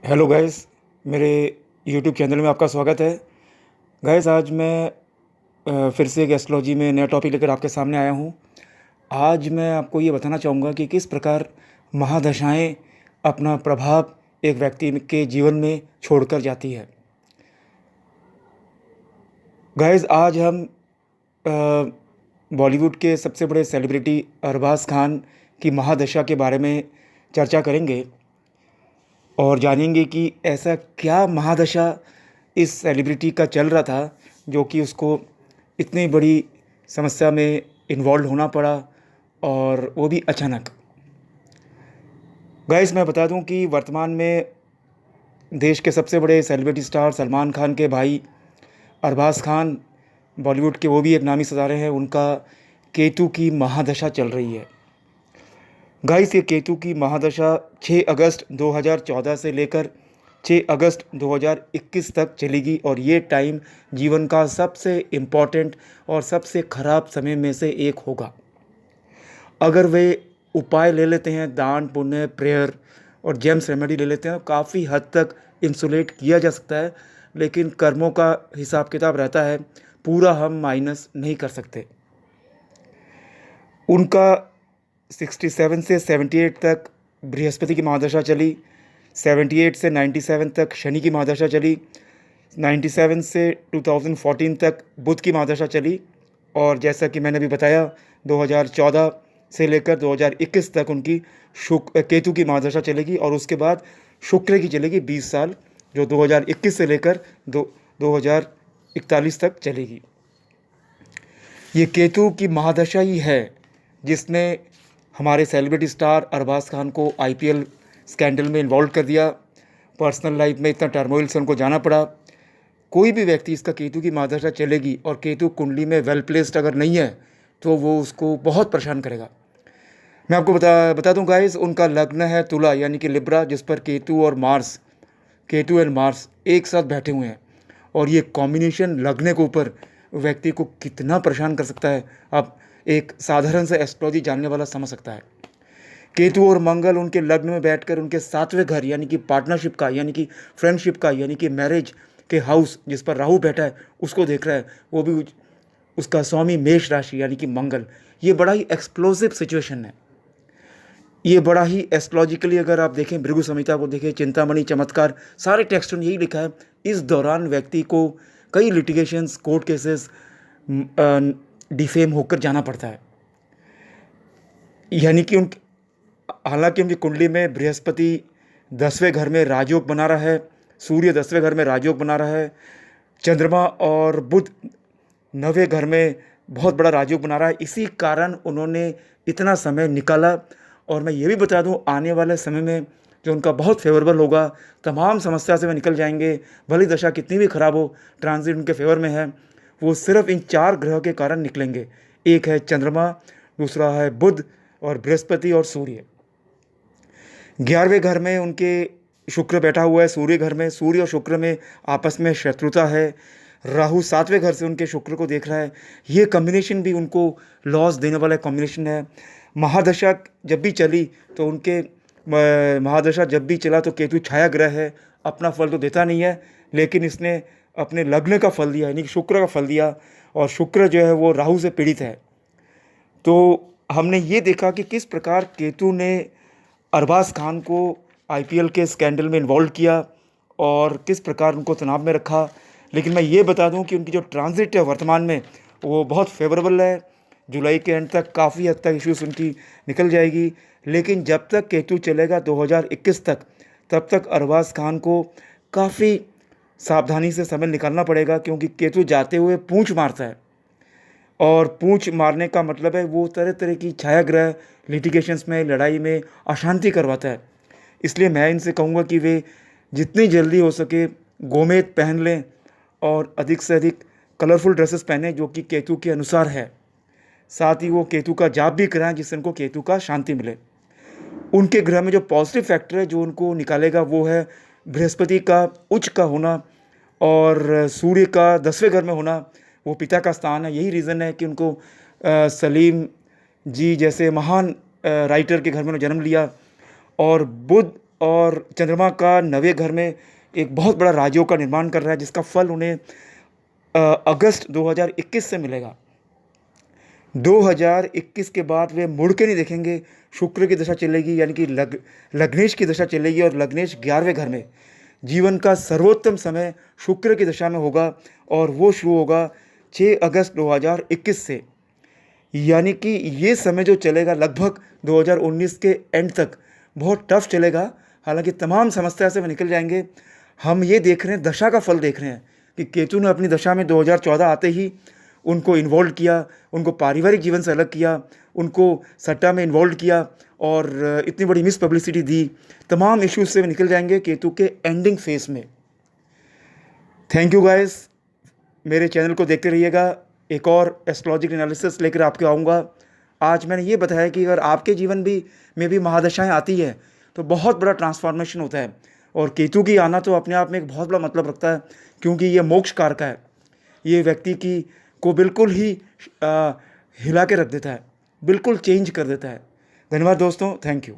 Hello guys, मेरे YouTube channel में आपका स्वागत है। गाइस, आज मैं फिर से एक एस्ट्रोलॉजी में नया टॉपिक लेकर आपके सामने आया हूँ। आज मैं आपको ये बताना चाहूँगा कि किस प्रकार महादशाएं अपना प्रभाव एक व्यक्ति के जीवन में छोड़कर जाती है। गाइस, आज हम बॉलीवुड के सबसे बड़े सेलिब्रिटी अरबाज खान की महादशा के बारे में चर्चा करेंगे और जानेंगे कि ऐसा क्या महादशा इस सेलिब्रिटी का चल रहा था जो कि उसको इतनी बड़ी समस्या में इन्वॉल्व होना पड़ा, और वो भी अचानक। गाइस, मैं बता दूं कि वर्तमान में देश के सबसे बड़े सेलिब्रिटी स्टार सलमान खान के भाई अरबाज खान, बॉलीवुड के वो भी एक नामी सितारे हैं, उनका केतु की महादशा चल रही है। गाइस, ये केतु की महादशा 6 अगस्त 2014 से लेकर 6 अगस्त 2021 तक चलेगी, और ये टाइम जीवन का सबसे इम्पॉर्टेंट और सबसे ख़राब समय में से एक होगा। अगर वे उपाय ले लेते हैं, दान पुण्य प्रेयर और जेम्स रेमेडी ले लेते हैं, काफ़ी हद तक इंसुलेट किया जा सकता है, लेकिन कर्मों का हिसाब किताब रहता है, पूरा हम माइनस नहीं कर सकते। उनका 67 से 78 तक बृहस्पति की महादशा चली, 78 से 97 तक शनि की महादशा चली, 97 से 2014 तक बुध की महादशा चली, और जैसा कि मैंने अभी बताया 2014 से लेकर 2021 तक उनकी केतु की महादशा चलेगी, और उसके बाद शुक्र की चलेगी 20 साल, जो 2021 से लेकर 2041 तक चलेगी। ये केतु की महादशा ही है जिसने हमारे सेलिब्रिटी स्टार अरबाज खान को आईपीएल स्कैंडल में इन्वॉल्व कर दिया। पर्सनल लाइफ में इतना टर्मोइल से उनको जाना पड़ा। कोई भी व्यक्ति, इसका केतु की महादशा चलेगी और केतु कुंडली में वेल प्लेस्ड अगर नहीं है तो वो उसको बहुत परेशान करेगा। मैं आपको बता दूं गाइस, उनका लग्न है तुला यानी कि लिब्रा, जिस पर केतु एंड मार्स एक साथ बैठे हुए हैं, और ये कॉम्बिनेशन लगने के ऊपर व्यक्ति को कितना परेशान कर सकता है, आप एक साधारण सा एस्ट्रोलॉजी जानने वाला समझ सकता है। केतु और मंगल उनके लग्न में बैठकर उनके 7वें घर यानी कि पार्टनरशिप का, यानी कि फ्रेंडशिप का, यानी कि मैरिज के हाउस जिस पर राहु बैठा है उसको देख रहा है, वो भी उसका स्वामी मेष राशि यानी कि मंगल। ये बड़ा ही एक्सप्लोसिव सिचुएशन है। ये बड़ा ही एस्ट्रोलॉजिकली अगर आप देखें, भृगु संहिता को देखें, चिंतामणि, चमत्कार, सारे टेक्स्ट में यही लिखा है। इस दौरान व्यक्ति को कई लिटिगेशंस, कोर्ट केसेस, डिफेम होकर जाना पड़ता है। यानी कि हालांकि उनकी कुंडली में बृहस्पति 10वें घर में राजयोग बना रहा है, सूर्य 10वें घर में राजयोग बना रहा है, चंद्रमा और बुध 9वें घर में बहुत बड़ा राजयोग बना रहा है। इसी कारण उन्होंने इतना समय निकाला। और मैं ये भी बता दूं, आने वाले समय में जो उनका बहुत फेवरेबल होगा, तमाम समस्या से वे निकल जाएंगे। भली दशा कितनी भी खराब हो, ट्रांजिट उनके फेवर में है, वो सिर्फ इन 4 ग्रह के कारण निकलेंगे। एक है चंद्रमा, दूसरा है बुध, और बृहस्पति और सूर्य। 11वें घर में उनके शुक्र बैठा हुआ है, सूर्य घर में। सूर्य और शुक्र में आपस में शत्रुता है। राहु 7वें घर से उनके शुक्र को देख रहा है। ये कॉम्बिनेशन भी उनको लॉस देने वाला कॉम्बिनेशन है। महादशा जब भी चली तो उनके महादशा जब भी चला तो केतु छाया ग्रह है, अपना फल तो देता नहीं है, लेकिन इसने अपने लग्न का फल दिया, यानी कि शुक्र का फल दिया, और शुक्र जो है वो राहु से पीड़ित है। तो हमने ये देखा कि किस प्रकार केतु ने अरबाज खान को आईपीएल के स्कैंडल में इन्वॉल्व किया और किस प्रकार उनको तनाव में रखा। लेकिन मैं ये बता दूं कि उनकी जो ट्रांजिट है वर्तमान में वो बहुत फेवरेबल है। जुलाई के एंड तक काफ़ी हद तक इश्यूज उनकी निकल जाएगी। लेकिन जब तक केतु चलेगा 2021 तक, तब तक अरबाज खान को काफ़ी सावधानी से समय निकालना पड़ेगा, क्योंकि केतु जाते हुए पूंछ मारता है, और पूंछ मारने का मतलब है वो तरह तरह की छायाग्रह, लिटिगेशंस में, लड़ाई में अशांति करवाता है। इसलिए मैं इनसे कहूँगा कि वे जितनी जल्दी हो सके गोमेद पहन लें और अधिक से अधिक कलरफुल ड्रेसेस पहने जो कि केतु के अनुसार है। साथ ही वो केतु का जाप भी कराएं जिससे उनको केतु का शांति मिले। उनके ग्रह में जो पॉजिटिव फैक्टर है जो उनको निकालेगा वो है बृहस्पति का उच्च का होना और सूर्य का 10वें घर में होना। वो पिता का स्थान है। यही रीज़न है कि उनको सलीम जी जैसे महान राइटर के घर में जन्म लिया। और बुध और चंद्रमा का 9वें घर में एक बहुत बड़ा राजयोग का निर्माण कर रहा है, जिसका फल उन्हें अगस्त 2021 से मिलेगा। 2021 के बाद वे मुड़ के नहीं देखेंगे। शुक्र की दशा चलेगी, यानी कि लग्नेश की दशा चलेगी, और लग्नेश 11वें घर में। जीवन का सर्वोत्तम समय शुक्र की दशा में होगा, और वो शुरू होगा 6 अगस्त 2021 से। यानी कि ये समय जो चलेगा लगभग 2019 के एंड तक बहुत टफ चलेगा। हालांकि तमाम समस्या से वे निकल जाएंगे। हम ये देख रहे हैं, दशा का फल देख रहे हैं कि केतु ने अपनी दशा में 2014 आते ही उनको इन्वॉल्व किया, उनको पारिवारिक जीवन से अलग किया, उनको सट्टा में इन्वॉल्व किया, और इतनी बड़ी मिस पब्लिसिटी दी। तमाम इश्यूज से वे निकल जाएंगे केतु के एंडिंग फेज में। थैंक यू गाइस, मेरे चैनल को देखते रहिएगा। एक और एस्ट्रोलॉजिकल एनालिसिस लेकर आपके आऊँगा। आज मैंने ये बताया कि अगर आपके जीवन में भी महादशाएं आती है तो बहुत बड़ा ट्रांसफॉर्मेशन होता है, और केतु की आना तो अपने आप में एक बहुत बड़ा मतलब रखता है, क्योंकि ये मोक्ष कारक है। ये व्यक्ति को बिल्कुल ही हिला के रख देता है, बिल्कुल चेंज कर देता है। धन्यवाद दोस्तों, थैंक यू।